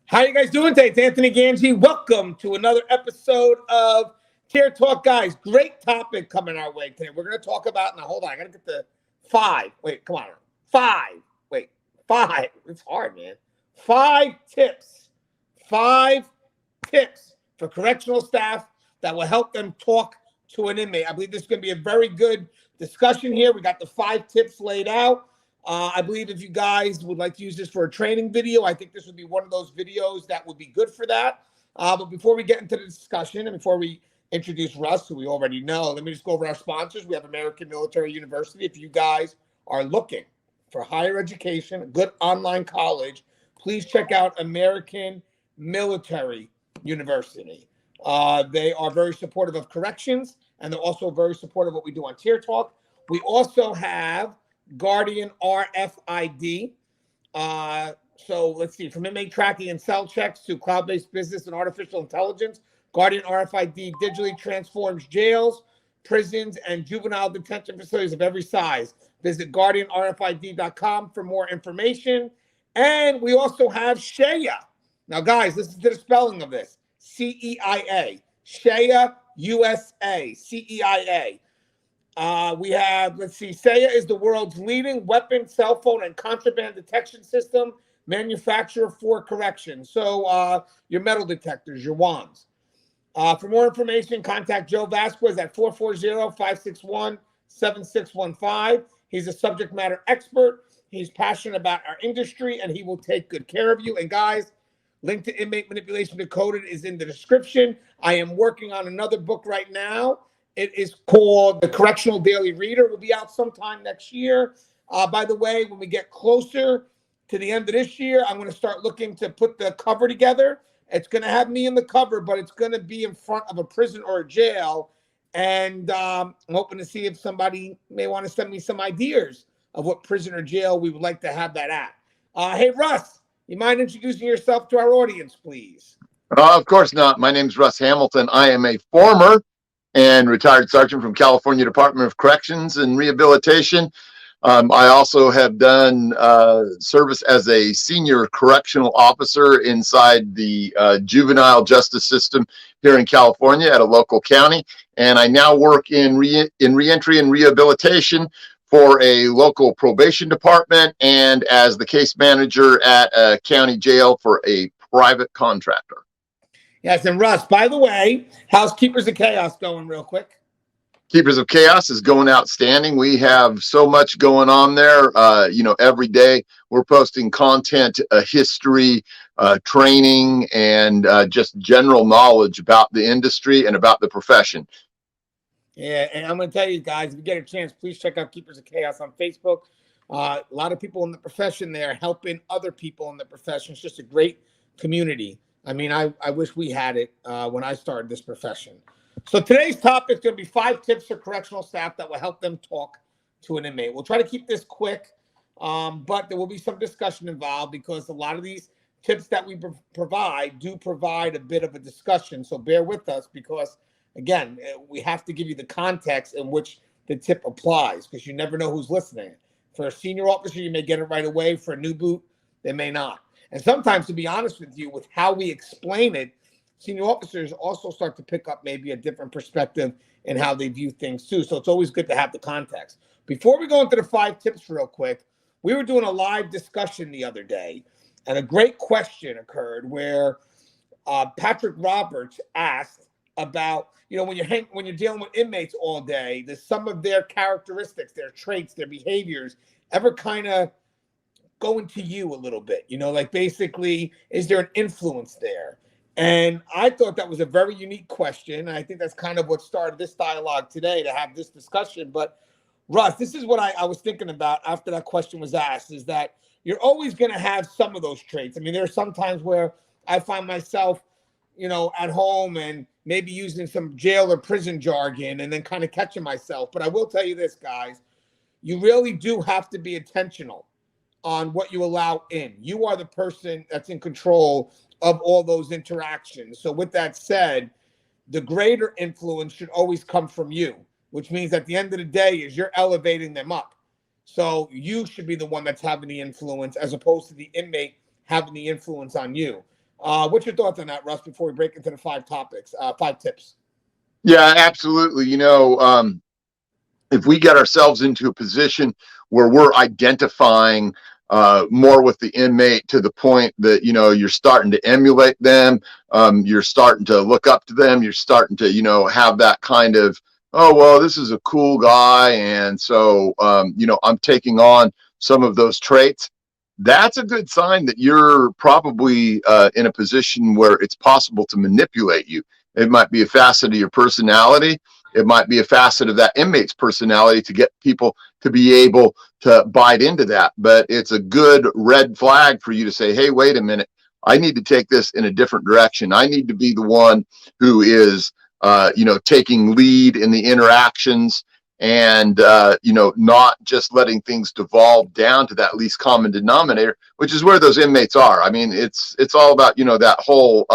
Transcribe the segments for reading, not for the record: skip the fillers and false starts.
How you guys doing today? It's Anthony Gangi. Welcome to another episode of Care Talk, guys. Great topic coming our way today. We're going to talk about, now hold on, I got to get the five. Wait, come on. Five. It's hard, man. Five tips for correctional staff that will help them talk to an inmate. I believe this is going to be a very good discussion here. We got the 5 tips laid out. I believe if you guys would like to use this for a training video, I think this would be one of those videos that would be good for that. But before we get into the discussion and before we introduce Russ, who we already know, let me just go over our sponsors. We have American Military University. If you guys are looking for higher education, a good online college, please check out American Military University. They are very supportive of corrections, and they're also very supportive of what we do on Tier Talk. We also have Guardian RFID. So let's see, from inmate tracking and cell checks to cloud-based business and artificial intelligence, Guardian RFID digitally transforms jails, prisons, and juvenile detention facilities of every size. Visit guardianrfid.com for more information. And we also have Shea. Now, guys, listen to the spelling of this. CEIA. Shea USA. CEIA. We have, let's see, SEIA is the world's leading weapon, cell phone, and contraband detection system manufacturer for corrections. So your metal detectors, your wands. For more information, contact Joe Vasquez at 440-561-7615. He's a subject matter expert. He's passionate about our industry, and he will take good care of you. And guys, link to Inmate Manipulation Decoded is in the description. I am working on another book right now. It is called The Correctional Daily Reader. It will be out sometime next year. By the way, when we get closer to the end of this year, I'm going to start looking to put the cover together. It's going to have me in the cover, but it's going to be in front of a prison or a jail. And I'm hoping to see if somebody may want to send me some ideas of what prison or jail we would like to have that at. Hey, Russ, you mind introducing yourself to our audience, please? Of course not. My name's Russ Hamilton. I am a former and retired sergeant from California Department of Corrections and Rehabilitation. I also have done service as a senior correctional officer inside the juvenile justice system here in California at a local county. And I now work in reentry and rehabilitation for a local probation department and as the case manager at a county jail for a private contractor. Yes, and Russ, by the way, how's Keepers of Chaos going real quick? Keepers of Chaos is going outstanding. We have so much going on there. Every day we're posting content, history, training, and just general knowledge about the industry and about the profession. Yeah, and I'm going to tell you guys, if you get a chance, please check out Keepers of Chaos on Facebook. A lot of people in the profession there helping other people in the profession. It's just a great community. I mean, I wish we had it when I started this profession. So today's topic is going to be 5 tips for correctional staff that will help them talk to an inmate. We'll try to keep this quick, but there will be some discussion involved because a lot of these tips that we provide do provide a bit of a discussion. So bear with us because, again, we have to give you the context in which the tip applies because you never know who's listening. For a senior officer, you may get it right away. For a new boot, they may not. And sometimes, to be honest with you, with how we explain it, senior officers also start to pick up maybe a different perspective in how they view things too. So it's always good to have the context. Before we go into the 5 tips real quick, we were doing a live discussion the other day, and a great question occurred where Patrick Roberts asked about, when you're dealing with inmates all day, does some of their characteristics, their traits, their behaviors ever kind of go into you a little bit, like basically, is there an influence there? And I thought that was a very unique question. I think that's kind of what started this dialogue today to have this discussion. But Russ, this is what I was thinking about after that question was asked, is that you're always going to have some of those traits. I mean, there are some times where I find myself, at home and maybe using some jail or prison jargon and then kind of catching myself. But I will tell you this, guys, you really do have to be intentional on what you allow in. You are the person that's in control of all those interactions. So with that said, the greater influence should always come from you, which means at the end of the day is you're elevating them up. So you should be the one that's having the influence as opposed to the inmate having the influence on you. What's your thoughts on that, Russ, before we break into the 5 topics, 5 tips? Yeah, absolutely. If we get ourselves into a position where we're identifying more with the inmate to the point that, you're starting to emulate them, you're starting to look up to them, you're starting to, have that kind of, oh, well, this is a cool guy. And so, I'm taking on some of those traits. That's a good sign that you're probably in a position where it's possible to manipulate you. It might be a facet of your personality. It might be a facet of that inmate's personality to get people to be able to bite into that. But it's a good red flag for you to say, hey, wait a minute. I need to take this in a different direction. I need to be the one who is, taking lead in the interactions and, not just letting things devolve down to that least common denominator, which is where those inmates are. I mean, it's all about, that whole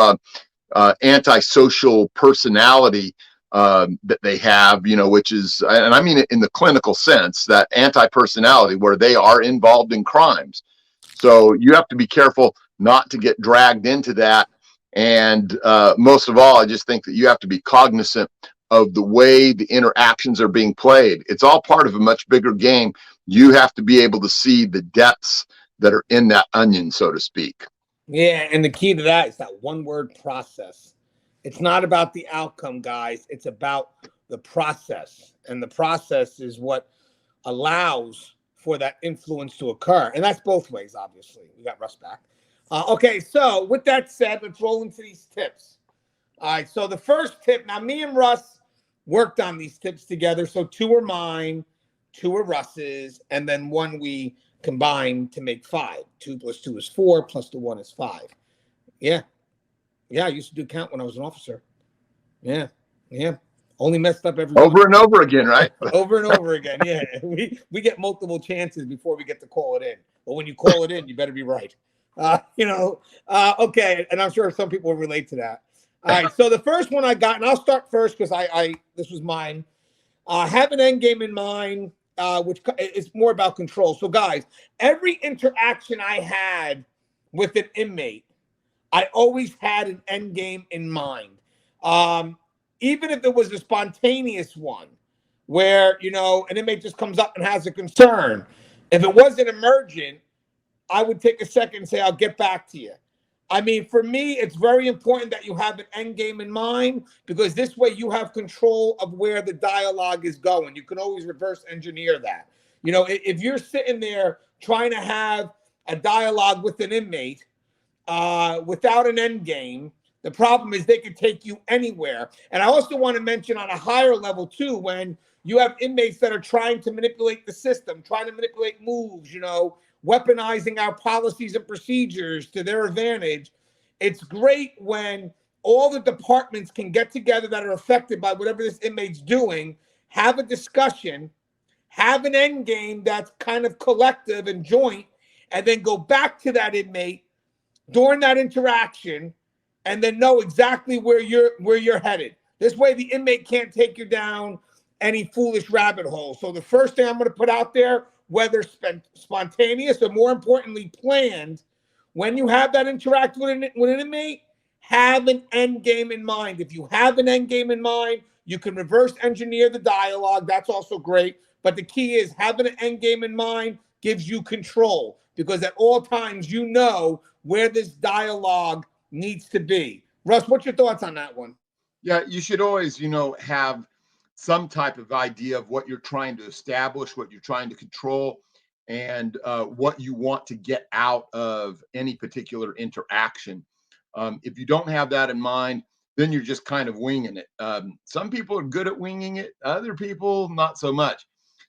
antisocial personality that they have, which is, and I mean it in the clinical sense, that anti-personality where they are involved in crimes. So you have to be careful not to get dragged into that. And most of all, I just think that you have to be cognizant of the way the interactions are being played. It's all part of a much bigger game. You have to be able to see the depths that are in that onion, so to speak. Yeah, and the key to that is that one word, process. It's not about the outcome, guys. It's about the process. And the process is what allows for that influence to occur. And that's both ways, obviously. We got Russ back. Okay, so with that said, let's roll into these tips. All right, so the first tip, now me and Russ worked on these tips together. So 2 are mine, 2 are Russ's, and then 1 we combined to make 5. 2 plus 2 is 4, plus the 1 is 5. Yeah. Yeah, I used to do count when I was an officer. Yeah. Yeah. Only messed up every Over and over again, right? over and over again. Yeah. We get multiple chances before we get to call it in. But when you call it in, you better be right. Okay. And I'm sure some people will relate to that. All right. So the first one I got, and I'll start first because I this was mine. Have an end game in mind, which is more about control. So, guys, every interaction I had with an inmate, I always had an end game in mind. Even if it was a spontaneous one, where an inmate just comes up and has a concern. If it wasn't emergent, I would take a second and say, I'll get back to you. I mean, for me, it's very important that you have an end game in mind because this way you have control of where the dialogue is going. You can always reverse engineer that. If you're sitting there trying to have a dialogue with an inmate without an end game, the problem is they could take you anywhere. And I also want to mention on a higher level, too, when you have inmates that are trying to manipulate the system, trying to manipulate moves, weaponizing our policies and procedures to their advantage. It's great when all the departments can get together that are affected by whatever this inmate's doing, have a discussion, have an end game that's kind of collective and joint, and then go back to that inmate during that interaction and then know exactly where you're headed. This way the inmate can't take you down any foolish rabbit hole. So the first thing I'm going to put out there, whether spontaneous or more importantly planned, when you have that interaction with an inmate, have an end game in mind. If you have an end game in mind, you can reverse engineer the dialogue. That's also great. But the key is having an end game in mind gives you control because at all times you know where this dialogue needs to be. Russ, what's your thoughts on that one? Yeah, you should always, have some type of idea of what you're trying to establish, what you're trying to control, and what you want to get out of any particular interaction. If you don't have that in mind, then you're just kind of winging it. Some people are good at winging it, other people not so much.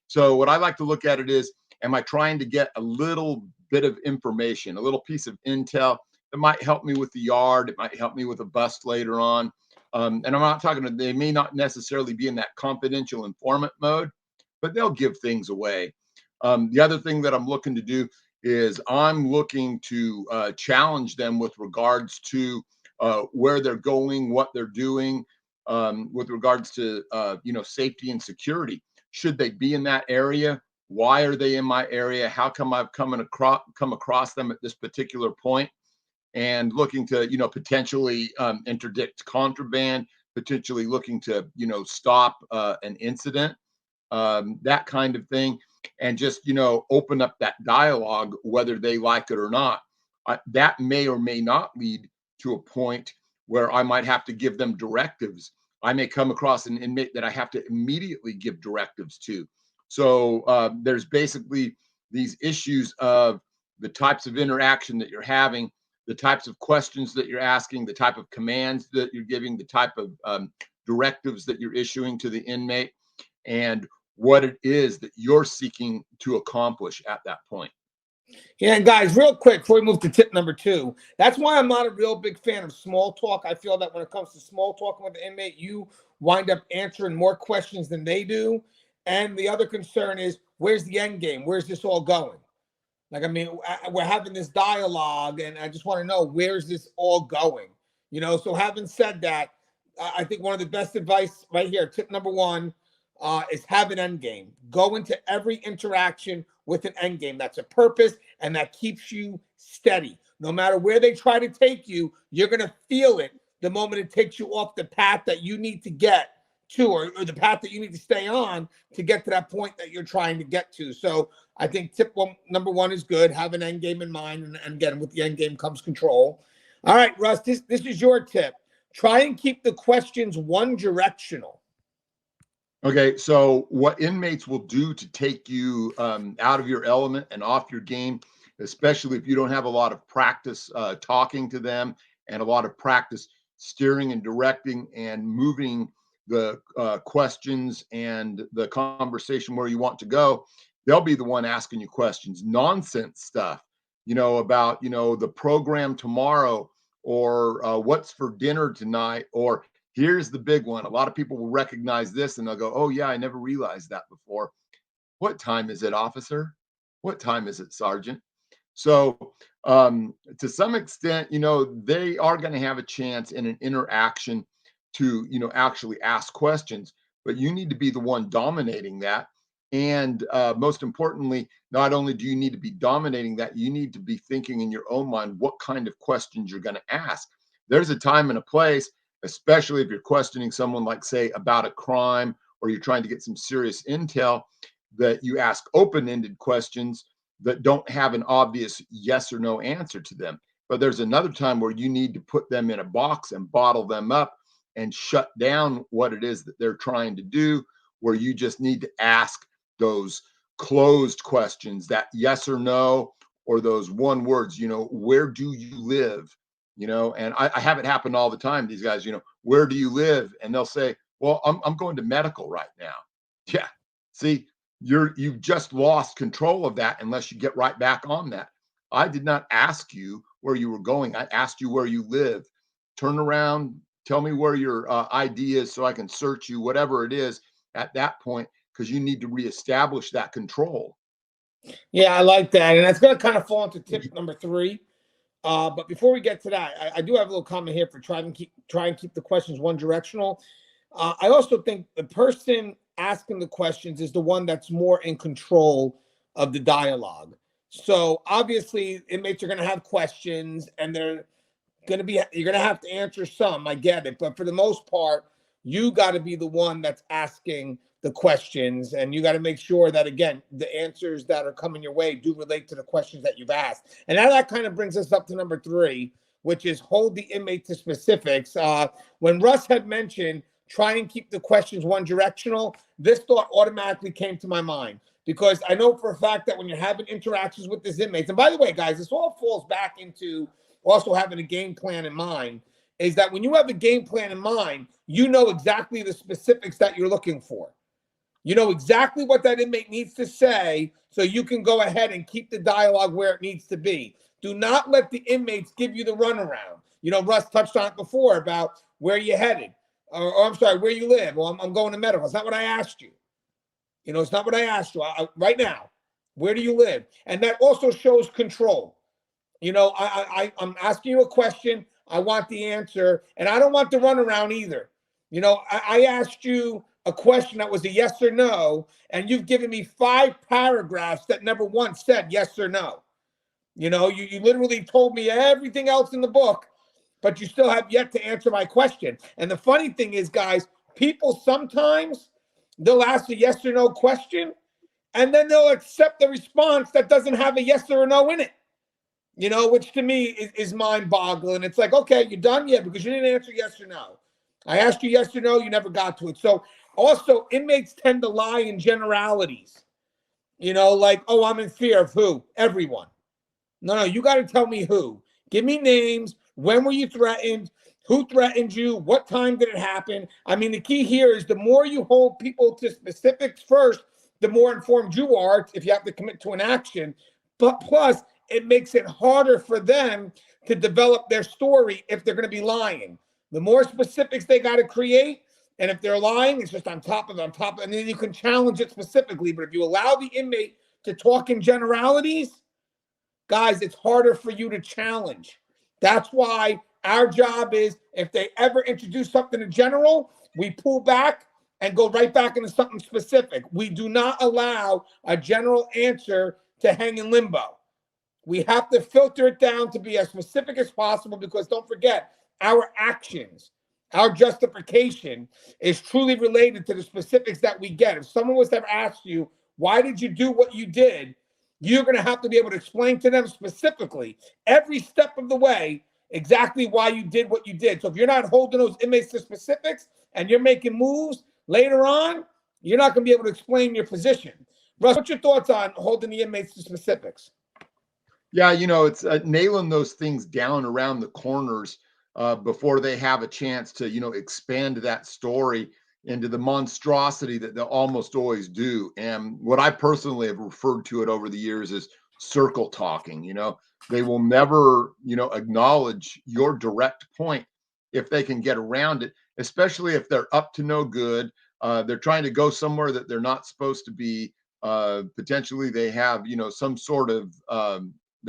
So what I like to look at it is, am I trying to get a little bit of information, a little piece of intel that might help me with the yard, it might help me with a bust later on. And I'm not talking to, they may not necessarily be in that confidential informant mode, but they'll give things away. The other thing that I'm looking to do is I'm looking to challenge them with regards to where they're going, what they're doing, with regards to safety and security. Should they be in that area? Why are they in my area? How come I've come across them at this particular point? and looking to, potentially interdict contraband, potentially looking to, stop an incident, that kind of thing, and just, open up that dialogue, whether they like it or not. That may or may not lead to a point where I might have to give them directives. I may come across an inmate that I have to immediately give directives to. So there's basically these issues of the types of interaction that you're having, the types of questions that you're asking, the type of commands that you're giving, the type of directives that you're issuing to the inmate, and what it is that you're seeking to accomplish at that point. Yeah, and guys, real quick before we move to tip number 2, that's why I'm not a real big fan of small talk. I feel that when it comes to small talking with the inmate, you wind up answering more questions than they do. And the other concern is, where's the end game? Where's this all going? Like, I mean, we're having this dialogue, and I just want to know, where's this all going? So having said that, I think one of the best advice right here, tip number 1, is have an end game. Go into every interaction with an end game. That's a purpose, and that keeps you steady. No matter where they try to take you, you're going to feel it the moment it takes you off the path that you need to get to, or the path that you need to stay on to get to that point that you're trying to get to. So I think number 1 is good. Have an end game in mind, and again, with the end game comes control. All right, Russ, this is your tip. Try and keep the questions one-directional. Okay, so what inmates will do to take you out of your element and off your game, especially if you don't have a lot of practice talking to them and a lot of practice steering and directing and moving the questions and the conversation where you want to go, they'll be the one asking you questions, nonsense stuff, about, the program tomorrow, or what's for dinner tonight, or here's the big one. A lot of people will recognize this and they'll go, oh, yeah, I never realized that before. What time is it, officer? What time is it, sergeant? So to some extent, they are going to have a chance in an interaction to, actually ask questions, but you need to be the one dominating that. And most importantly, not only do you need to be dominating that, you need to be thinking in your own mind what kind of questions you're going to ask. There's a time and a place, especially if you're questioning someone, like, say, about a crime, or you're trying to get some serious intel, that you ask open-ended questions that don't have an obvious yes or no answer to them. But there's another time where you need to put them in a box and bottle them up and shut down what it is that they're trying to do, where you just need to ask those closed questions, that yes or no, or those one words, where do you live? And I have it happen all the time. These guys, where do you live? And they'll say, well, I'm going to medical right now. Yeah. See, you've just lost control of that unless you get right back on that. I did not ask you where you were going. I asked you where you live. Turn around, tell me where your ID is so I can search you, whatever it is at that point, because you need to reestablish that control. Yeah, I like that. And that's going to kind of fall into tip number 3. But before we get to that, I do have a little comment here for try and keep the questions one-directional. I also think the person asking the questions is the one that's more in control of the dialogue. So obviously, inmates are going to have questions, and you're going to have to answer some. I get it, but for the most part, you got to be the one that's asking the questions, and you got to make sure that, again, the answers that are coming your way do relate to the questions that you've asked. And now that kind of brings us up to number 3, which is hold the inmate to specifics. When Russ had mentioned try and keep the questions one-directional, this thought automatically came to my mind, because I know for a fact that when you're having interactions with these inmates, and by the way, guys, this all falls back into also having a game plan in mind, is that when you have a game plan in mind, you know exactly the specifics that you're looking for. You know exactly what that inmate needs to say, so you can go ahead and keep the dialogue where it needs to be. Do not let the inmates give you the runaround. Russ touched on it before about where you're headed, or I'm sorry, where you live. Well, I'm going to medical. It's not what I asked you. It's not what I asked you. Right now, where do you live? And that also shows control. I'm asking you a question. I want the answer, and I don't want the runaround either. I asked you a question that was a yes or no, and you've given me 5 paragraphs that never once said yes or no. You literally told me everything else in the book, but you still have yet to answer my question. And the funny thing is, guys, people sometimes they'll ask a yes or no question, and then they'll accept the response that doesn't have a yes or a no in it. Which to me is mind boggling. It's like, okay, you're done? Yeah, because you didn't answer yes or no. I asked you yes or no, you never got to it. So also, inmates tend to lie in generalities. Like, oh, I'm in fear of who? Everyone. No, you got to tell me who. Give me names. When were you threatened? Who threatened you? What time did it happen? I mean, the key here is the more you hold people to specifics first, the more informed you are if you have to commit to an action. But plus, it makes it harder for them to develop their story if they're going to be lying. The more specifics they got to create, and if they're lying, it's just on top of, and then you can challenge it specifically. But if you allow the inmate to talk in generalities, guys, it's harder for you to challenge. That's why our job is, if they ever introduce something in general, we pull back and go right back into something specific. We do not allow a general answer to hang in limbo. We have to filter it down to be as specific as possible, because don't forget, our actions, our justification is truly related to the specifics that we get. If someone was to ever ask you, why did you do what you did? You're going to have to be able to explain to them specifically, every step of the way, exactly why you did what you did. So if you're not holding those inmates to specifics and you're making moves later on, you're not going to be able to explain your position. Russ, what's your thoughts on holding the inmates to specifics? Yeah, it's nailing those things down around the corners before they have a chance to, expand that story into the monstrosity that they'll almost always do. And what I personally have referred to it over the years is circle talking. They will never, acknowledge your direct point if they can get around it, especially if they're up to no good. They're trying to go somewhere that they're not supposed to be. Potentially, they have, they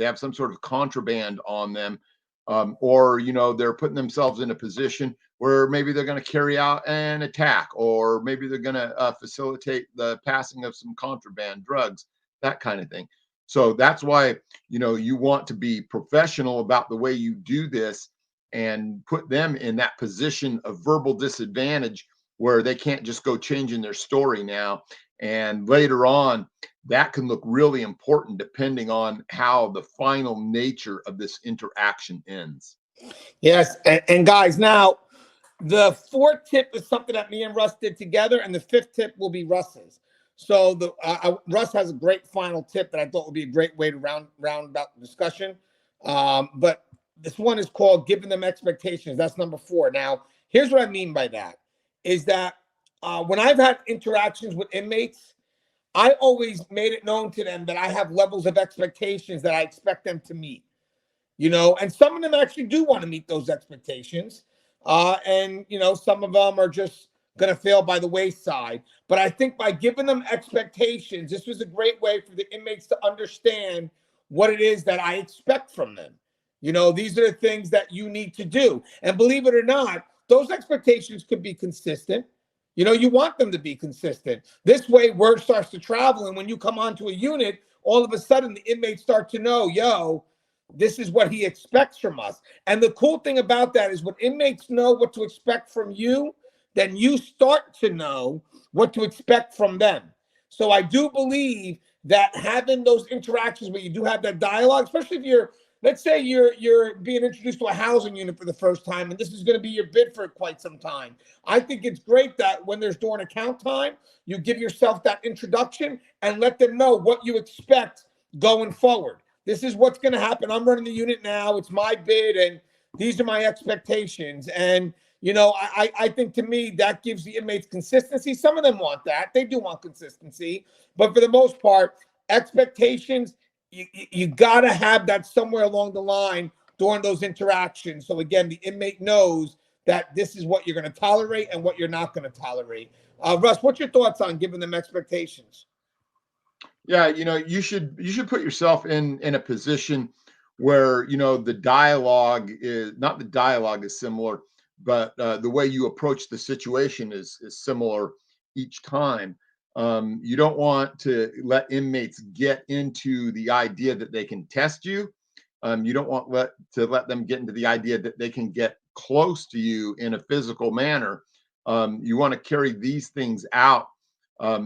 have some sort of contraband on them, or they're putting themselves in a position where maybe they're going to carry out an attack, or maybe they're going to facilitate the passing of some contraband drugs, that kind of thing. So that's why you want to be professional about the way you do this, and put them in that position of verbal disadvantage where they can't just go changing their story now, and later on that can look really important depending on how the final nature of this interaction ends. Yes. And guys, now the fourth tip is something that me and Russ did together, and the fifth tip will be Russ's. So Russ has a great final tip that I thought would be a great way to round out the discussion. But this one is called giving them expectations. That's number 4. Now, here's what I mean by that: is that when I've had interactions with inmates, I always made it known to them that I have levels of expectations that I expect them to meet. And some of them actually do want to meet those expectations. And some of them are just going to fail by the wayside. But I think by giving them expectations, this was a great way for the inmates to understand what it is that I expect from them. These are the things that you need to do. And believe it or not, those expectations could be consistent. You want them to be consistent. This way, word starts to travel. And when you come onto a unit, all of a sudden the inmates start to know, this is what he expects from us. And the cool thing about that is when inmates know what to expect from you, then you start to know what to expect from them. So I do believe that having those interactions where you do have that dialogue, especially if let's say you're being introduced to a housing unit for the first time, and this is going to be your bid for quite some time. I think it's great that when there's door and account time, you give yourself that introduction and let them know what you expect going forward. This is what's going to happen. I'm running the unit now. It's my bid, and these are my expectations. And, I think to me that gives the inmates consistency. Some of them want that. They do want consistency. But for the most part, expectations, you got to have that somewhere along the line during those interactions. So, again, the inmate knows that this is what you're going to tolerate and what you're not going to tolerate. Russ, what's your thoughts on giving them expectations? Yeah, you should put yourself in a position where the dialogue is not, the dialogue is similar, but the way you approach the situation is similar each time. You don't want to let inmates get into the idea that they can test you. You don't want to let them get into the idea that they can get close to you in a physical manner. You want to carry these things out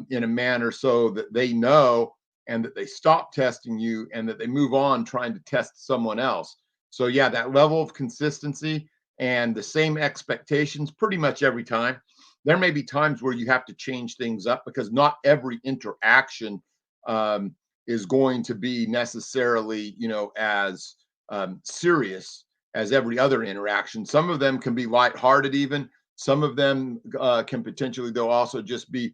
in a manner so that they know and that they stop testing you and that they move on trying to test someone else. So, yeah, that level of consistency and the same expectations pretty much every time. There may be times where you have to change things up because not every interaction is going to be necessarily, as serious as every other interaction. Some of them can be lighthearted, even. Some of them can potentially, though, also just be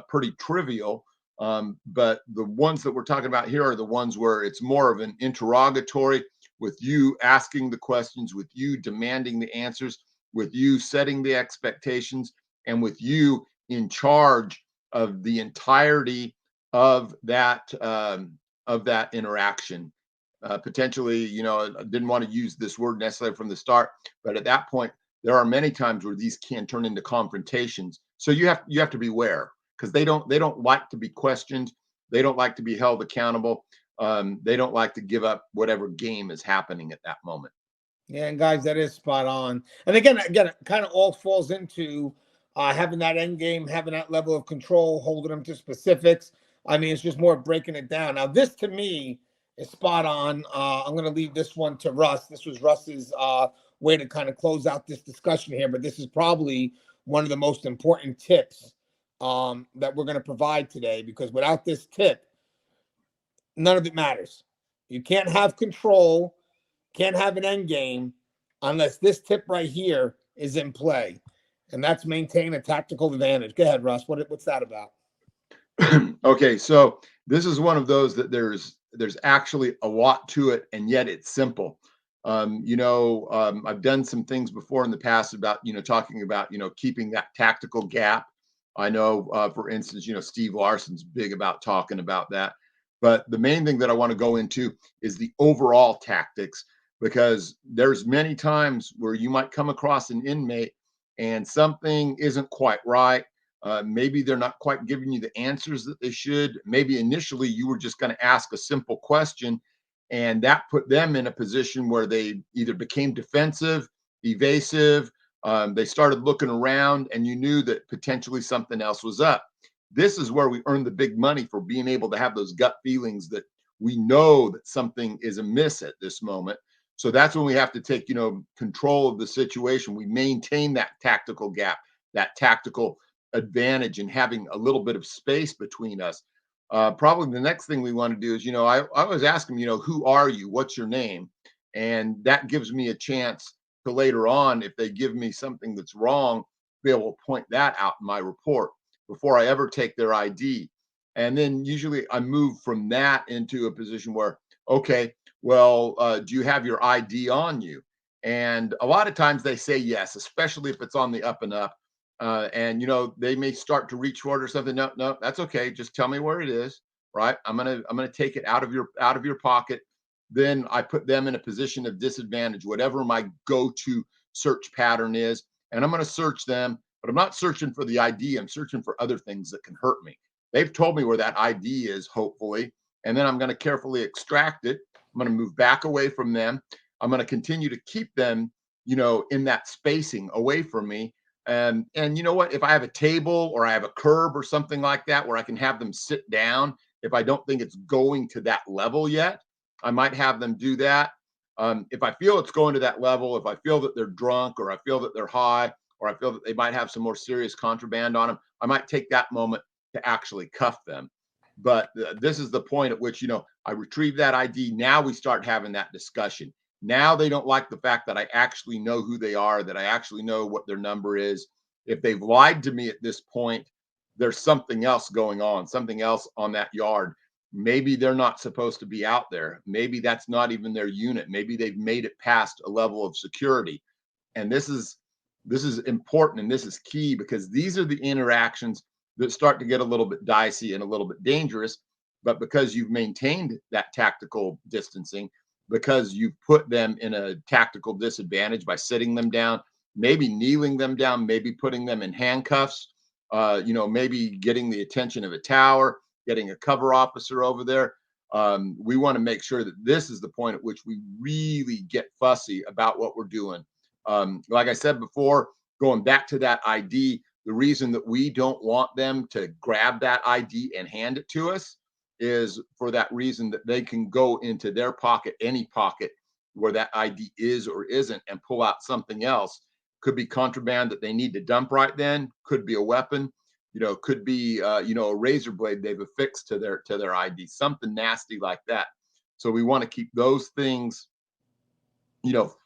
pretty trivial. But the ones that we're talking about here are the ones where it's more of an interrogatory, with you asking the questions, with you demanding the answers, with you setting the expectations, and with you in charge of the entirety of that interaction. Potentially, I didn't want to use this word necessarily from the start, but at that point, there are many times where these can turn into confrontations. So you have to beware, because they don't like to be questioned. They don't like to be held accountable. They don't like to give up whatever game is happening at that moment. Yeah, and guys, that is spot on. And again, it kind of all falls into having that end game, having that level of control, holding them to specifics. I mean, it's just more breaking it down. Now, this to me is spot on. I'm going to leave this one to Russ. This was Russ's way to kind of close out this discussion here, but this is probably one of the most important tips that we're going to provide today, because without this tip, none of it matters. You can't have control, can't have an end game unless this tip right here is in play, and that's maintain a tactical advantage. Go ahead, Russ. What's that about? Okay, so this is one of those that there's actually a lot to it, and yet it's simple. I've done some things before in the past about talking about keeping that tactical gap. I know, for instance, Steve Larson's big about talking about that. But the main thing that I want to go into is the overall tactics, because there's many times where you might come across an inmate and something isn't quite right. Maybe they're not quite giving you the answers that they should. Maybe initially you were just going to ask a simple question, and that put them in a position where they either became defensive, evasive, they started looking around, and you knew that potentially something else was up. This is where we earn the big money for being able to have those gut feelings that we know that something is amiss at this moment. So that's when we have to take, control of the situation. We maintain that tactical gap, that tactical advantage, and having a little bit of space between us. Probably the next thing we want to do is, I always ask them, who are you? What's your name? And that gives me a chance to later on, if they give me something that's wrong, be able to point that out in my report before I ever take their ID. And then usually I move from that into a position where, okay, well, do you have your ID on you? And a lot of times they say yes, especially if it's on the up and up. And they may start to reach for it or something. No, no, that's okay. Just tell me where it is. Right. I'm gonna take it out of your pocket. Then I put them in a position of disadvantage, whatever my go-to search pattern is, and I'm gonna search them, but I'm not searching for the ID. I'm searching for other things that can hurt me. They've told me where that ID is, hopefully, and then I'm gonna carefully extract it. I'm gonna move back away from them. I'm gonna continue to keep them, in that spacing away from me. And you know what? If I have a table or I have a curb or something like that where I can have them sit down, if I don't think it's going to that level yet, I might have them do that. If I feel it's going to that level, if I feel that they're drunk, or I feel that they're high, or I feel that they might have some more serious contraband on them, I might take that moment to actually cuff them. But this is the point at which, I retrieve that ID. Now we start having that discussion. Now they don't like the fact that I actually know who they are, that I actually know what their number is. If they've lied to me at this point, there's something else going on, something else on that yard. Maybe they're not supposed to be out there. Maybe that's not even their unit. Maybe they've made it past a level of security. And this is important, and this is key, because these are the interactions that start to get a little bit dicey and a little bit dangerous. But because you've maintained that tactical distancing, because you've put them in a tactical disadvantage by sitting them down, maybe kneeling them down, maybe putting them in handcuffs, maybe getting the attention of a tower, getting a cover officer over there. We want to make sure that this is the point at which we really get fussy about what we're doing. Like I said before, going back to that ID, the reason that we don't want them to grab that ID and hand it to us is for that reason that they can go into their pocket, any pocket where that ID is or isn't, and pull out something else. Could be contraband that they need to dump right then, could be a weapon, could be a razor blade they've affixed to their ID, something nasty like that. So we want to keep those things,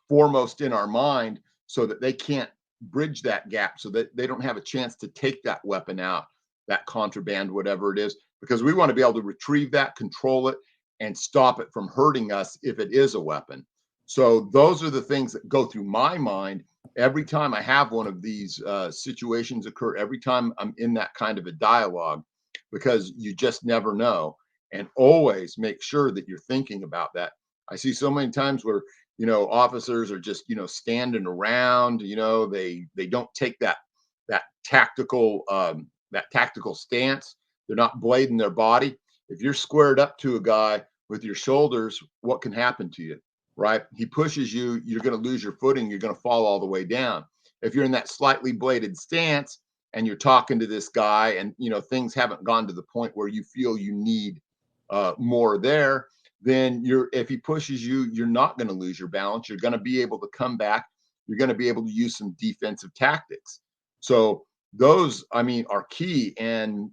foremost in our mind so that they can't bridge that gap, so that they don't have a chance to take that weapon out, that contraband, whatever it is, because we want to be able to retrieve that, control it, and stop it from hurting us if it is a weapon. So those are the things that go through my mind every time I have one of these situations occur, every time I'm in that kind of a dialogue, because you just never know. And always make sure that you're thinking about that. I see so many times where, officers are just, standing around, they don't take that tactical stance. They're not blading their body. If you're squared up to a guy with your shoulders, what can happen to you? Right? He pushes you, you're going to lose your footing, you're going to fall all the way down. If you're in that slightly bladed stance and you're talking to this guy and things haven't gone to the point where you feel you need more there, then if he pushes you, you're not going to lose your balance. You're going to be able to come back. You're going to be able to use some defensive tactics. So those, are key. And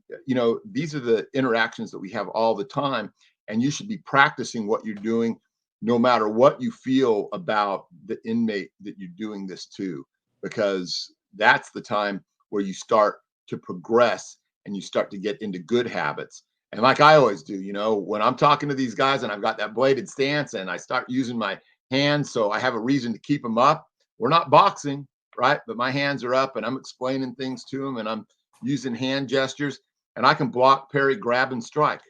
these are the interactions that we have all the time, and you should be practicing what you're doing no matter what you feel about the inmate that you're doing this to, because that's the time where you start to progress and you start to get into good habits. And like I always do, when I'm talking to these guys and I've got that bladed stance and I start using my hands, so I have a reason to keep them up. We're not boxing, right? But my hands are up and I'm explaining things to them and I'm using hand gestures, and I can block, parry, grab, and strike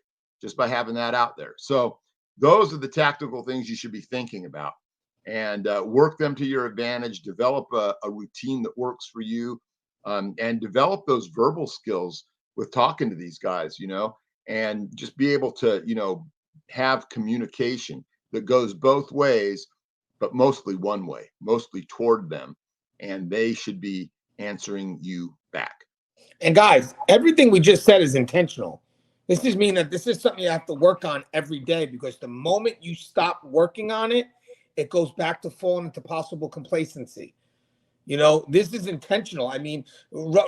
just by having that out there. So those are the tactical things you should be thinking about, and work them to your advantage. Develop a routine that works for you, and develop those verbal skills with talking to these guys, and just be able to, have communication that goes both ways, but mostly one way, mostly toward them. And they should be answering you back. And guys, everything we just said is intentional. This just means that this is something you have to work on every day, because the moment you stop working on it, it goes back to falling into possible complacency. This is intentional.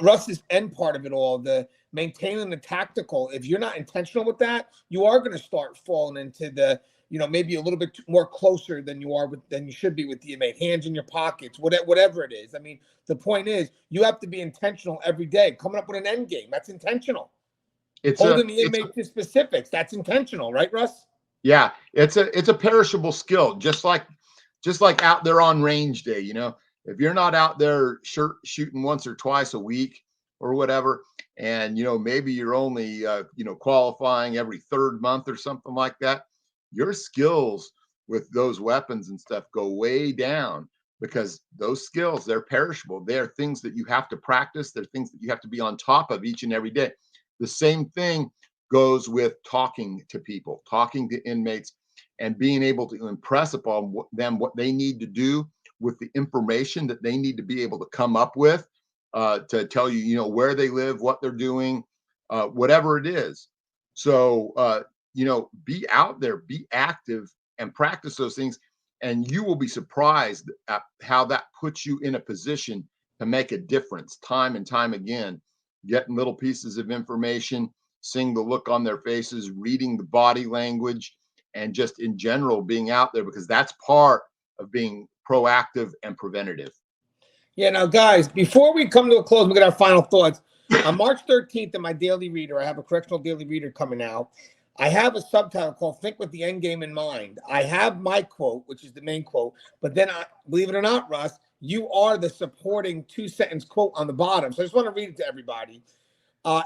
Russ's end part of it all, the maintaining the tactical. If you're not intentional with that, you are going to start falling into the, maybe a little bit more closer than you should be with the inmate, hands in your pockets, whatever it is. The point is, you have to be intentional every day, coming up with an end game. That's intentional. Holding the inmate to specifics. That's intentional, right, Russ? Yeah, it's a perishable skill, just like out there on range day. If you're not out there shooting once or twice a week or whatever, and maybe you're only qualifying every third month or something like that, your skills with those weapons and stuff go way down, because those skills, they're perishable. They're things that you have to practice. They're things that you have to be on top of each and every day. The same thing goes with talking to people, talking to inmates, and being able to impress upon them what they need to do with the information that they need to be able to come up with, to tell you, where they live, what they're doing, whatever it is. So, be out there, be active, and practice those things. And you will be surprised at how that puts you in a position to make a difference time and time again, getting little pieces of information, seeing the look on their faces, reading the body language, and just in general being out there, because that's part of being proactive and preventative. Yeah. Now, guys, before we come to a close, we get our final thoughts. On March 13th, in my daily reader, I have a correctional daily reader coming out. I have a subtitle called "Think with the End Game in Mind." I have my quote, which is the main quote, but then, believe it or not, Russ, you are the supporting 2-sentence quote on the bottom. So I just want to read it to everybody.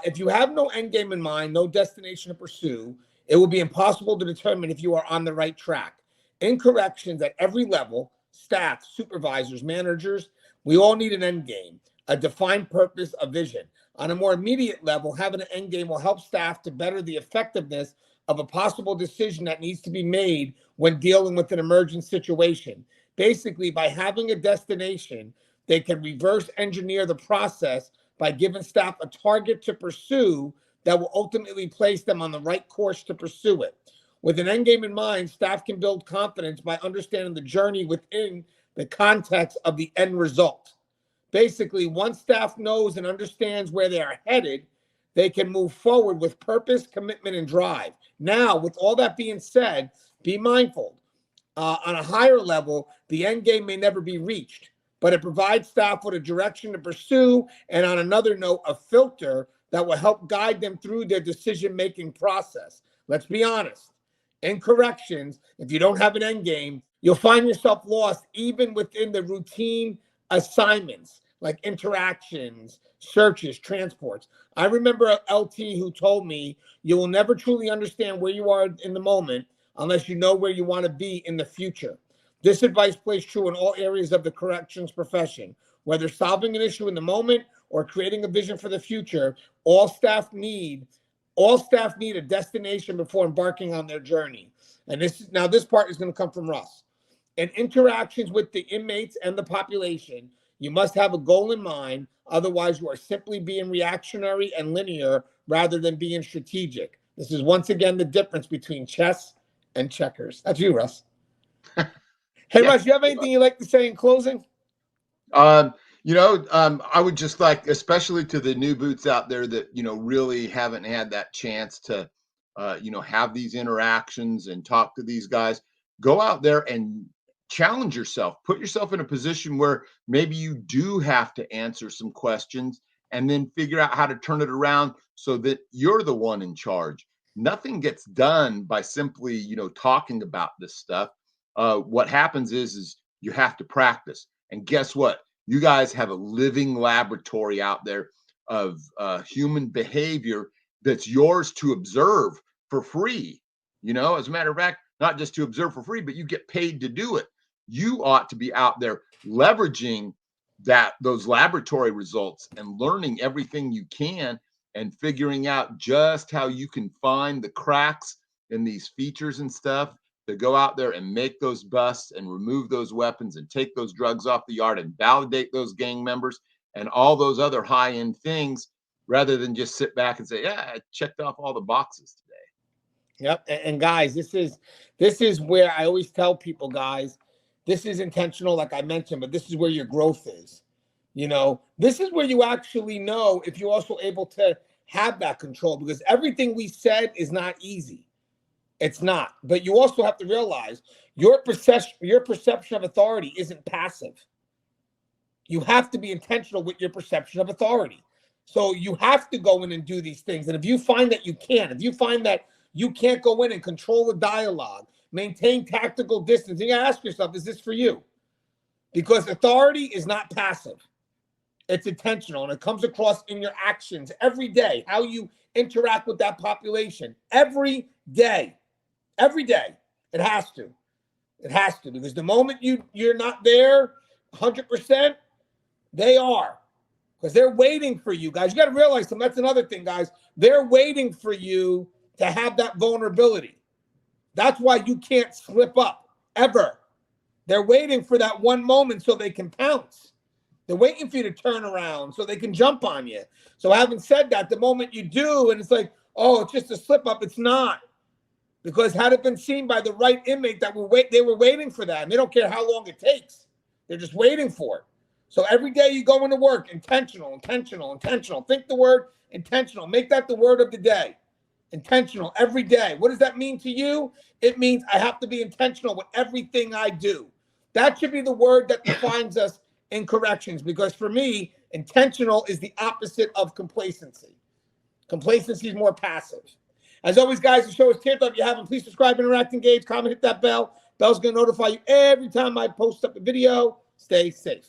If you have no end game in mind, no destination to pursue, it will be impossible to determine if you are on the right track. In corrections at every level, staff, supervisors, managers, we all need an end game. a defined purpose, a vision. On a more immediate level, having an end game will help staff to better the effectiveness of a possible decision that needs to be made when dealing with an emergent situation. Basically, by having a destination, they can reverse engineer the process by giving staff a target to pursue that will ultimately place them on the right course to pursue it. With an end game in mind, staff can build confidence by understanding the journey within the context of the end result. Basically, once staff knows and understands where they are headed, they can move forward with purpose, commitment, and drive. Now, with all that being said, be mindful. On a higher level, the end game may never be reached, but it provides staff with a direction to pursue, and on another note, a filter that will help guide them through their decision-making process. Let's be honest. In corrections, if you don't have an end game, you'll find yourself lost even within the routine assignments like interactions, searches, transports. I remember a LT who told me, you will never truly understand where you are in the moment unless you know where you want to be in the future. This advice plays true in all areas of the corrections profession. Whether solving an issue in the moment or creating a vision for the future, all staff need a destination before embarking on their journey. And this part is going to come from Russ. In interactions with the inmates and the population, you must have a goal in mind. Otherwise, you are simply being reactionary and linear rather than being strategic. This is once again the difference between chess and checkers. That's you, Russ. Hey, Yeah. Russ, you have anything you'd like to say in closing? I would just like, especially to the new boots out there that, really haven't had that chance to, have these interactions and talk to these guys, go out there and challenge yourself, put yourself in a position where maybe you do have to answer some questions and then figure out how to turn it around so that you're the one in charge. Nothing gets done by simply, talking about this stuff. What happens is you have to practice. And guess what? You guys have a living laboratory out there of human behavior that's yours to observe for free. As a matter of fact, not just to observe for free, but you get paid to do it. You ought to be out there leveraging those laboratory results and learning everything you can and figuring out just how you can find the cracks in these features and stuff to go out there and make those busts and remove those weapons and take those drugs off the yard and validate those gang members and all those other high-end things, rather than just sit back and say, yeah, I checked off all the boxes today. Yep. And guys, this is where I always tell people, guys, this is intentional, like I mentioned, but this is where your growth is. This is where you actually know if you're also able to have that control, because everything we said is not easy. It's not. But you also have to realize your perception of authority isn't passive. You have to be intentional with your perception of authority. So you have to go in and do these things. And if you find that you can't go in and control the dialogue, maintain tactical distance, you gotta ask yourself, is this for you? Because authority is not passive. It's intentional, and it comes across in your actions every day, how you interact with that population every day. Every day. It has to. Because the moment you're not there 100%, they are. Because they're waiting for you, guys. You got to realize something. That's another thing, guys. They're waiting for you to have that vulnerability. That's why you can't slip up, ever. They're waiting for that one moment so they can pounce. They're waiting for you to turn around so they can jump on you. So having said that, the moment you do, and it's like, oh, it's just a slip up, it's not. Because had it been seen by the right inmate they were waiting for that, and they don't care how long it takes. They're just waiting for it. So every day you go into work, intentional. Think the word intentional. Make that the word of the day. Intentional every day. What does that mean to you? It means I have to be intentional with everything I do. That should be the word that defines us in corrections, because for me, intentional is the opposite of complacency. Complacency is more passive. As always, guys, the show is Can't. If you haven't, please subscribe, interact, engage, comment, hit that bell. Bell's going to notify you every time I post up a video. Stay safe.